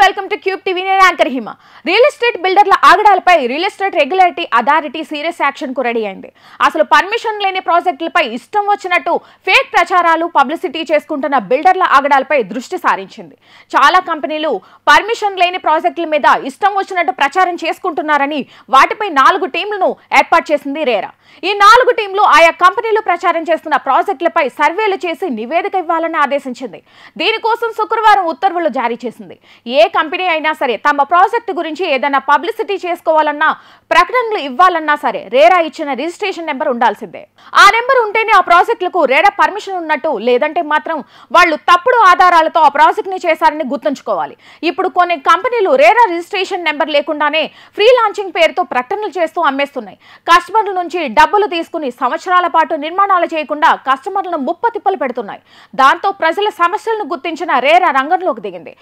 Welcome to Cube TV నేను anchor Hima. Real estate బిల్డర్ల ఆగడాలపై real estate regulatory authority serious action కు ready అయింది. అసలు పర్మిషన్ లేని ప్రాజెక్టులపై ఇష్టం వచ్చినట్టు ఫేక్ ప్రచారాలు పబ్లిసిటీ చేసుకుంటున్న బిల్డర్ల ఆగడాలపై దృష్టి సారించింది. చాలా కంపెనీలు పర్మిషన్ లేని ప్రాజెక్టుల మీద ఇష్టం వచ్చినట్టు ప్రచారం చేసుకుంటున్నారని వాటిపై 4 టీంలను ఏర్పాటు చేసింది రేరా. ఈ 4 టీంలు ఆయా కంపెనీలు ప్రచారం చేస్తున్న ప్రాజెక్టులపై సర్వేలు చేసి నివేదిక ఇవ్వాలని ఆదేశించింది. దీనికోసం శుక్రవారం ఉత్తర్వులు జారీ చేసింది. ఏ కంపెనీ అయినా సరే తమ ప్రాజెక్టు గురించి ఏదైనా పబ్లిసిటీ చేసుకోవాలన్నా ప్రకటనలు ఇవ్వాలన్నా సరే రేరా ఇచ్చిన రిజిస్ట్రేషన్ నెంబర్ ఉండాల్సిందే. ఆ నెంబర్ ఉంటేనే ఆ ప్రాజెక్టులకు రేరా పర్మిషన్ ఉన్నట్టు, లేదంటే మాత్రం వాళ్ళు తప్పుడు ఆధారాలతో ఆ ప్రాజెక్ట్ ని చేశారని గుర్తుంచుకోవాలి. ఇప్పుడు కొన్ని కంపెనీలు రేరా రిజిస్ట్రేషన్ నెంబర్ లేకుండానే ఫ్రీ లాంచింగ్ పేరుతో ప్రకటనలు చేస్తూ అమ్మేస్తున్నాయి. కస్టమర్ల నుంచి డబ్బులు తీసుకుని సంవత్సరాల పాటు నిర్మాణాలు చేయకుండా కస్టమర్లను ముప్పతిప్పలు పెడుతున్నాయి. దాంతో ప్రజల సమస్యలను గుర్తించిన రేరా రంగంలోకి దిగింది.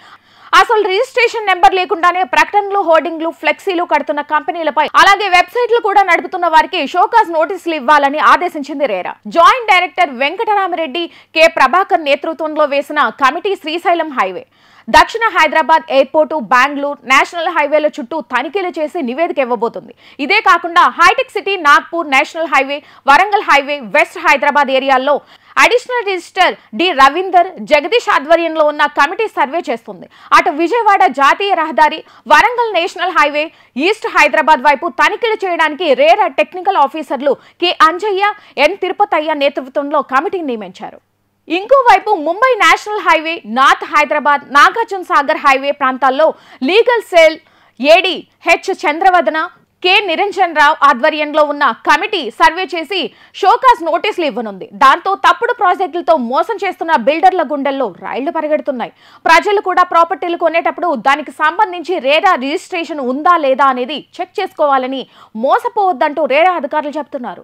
అసలు రిజిస్ట్రేషన్ నెంబర్ లేకుండానే ప్రకటనలు, హోర్డింగ్లు, ఫ్లెక్సీలు కడుతున్న కంపెనీలపై, అలాగే వెబ్సైట్లు కూడా నడుపుతున్న వారికి షోకాజ్ నోటీసులు ఇవ్వాలని ఆదేశించింది RERA. Joint director Venkataramireddy K Prabhakar నేతృత్వంలో వేసిన కమిటీ శ్రీశైలం హైవే, దక్షిణ హైదరాబాద్ ఎయిర్పోర్టు, బెంగళూరు నేషనల్ హైవేల చుట్టూ తనిఖీలు చేసి నివేదిక ఇవ్వబోతుంది. ఇదే కాకుండా హైటెక్ City, Nagpur national highway, Warangal highway, west Hyderabad ఏరియాల్లో additional registrar D Ravinder Jagadish ఆధ్వర్యంలో ఉన్న కమిటీ సర్వే చేస్తుంది. అటు విజయవాడ జాతీయ రహదారి, Warangal national highway, east Hyderabad వైపు తనిఖీలు చేయడానికి రేరా టెక్నికల్ ఆఫీసర్లు కె అంజయ్య, ఎన్ తిరుపతయ్య నేతృత్వంలో కమిటీని నియమించారు. ఇంకోవైపు Mumbai national highway, north Hyderabad, Nagarjuna Sagar highway ప్రాంతాల్లో legal cell AD H Chandravadana, K Niranjan Rao ఆధ్వర్యంలో ఉన్న కమిటీ సర్వే చేసి షోకాజ్ నోటీసులు ఇవ్వనుంది. దాంతో తప్పుడు ప్రాజెక్టులతో మోసం చేస్తున్న బిల్డర్ల గుండెల్లో రైళ్లు పరిగెడుతున్నాయి. ప్రజలు కూడా ప్రాపర్టీలు కొనేటప్పుడు దానికి సంబంధించి రేరా రిజిస్ట్రేషన్ ఉందా లేదా అనేది చెక్ చేసుకోవాలని, మోసపోవద్దంటూ రేరా అధికారులు చెబుతున్నారు.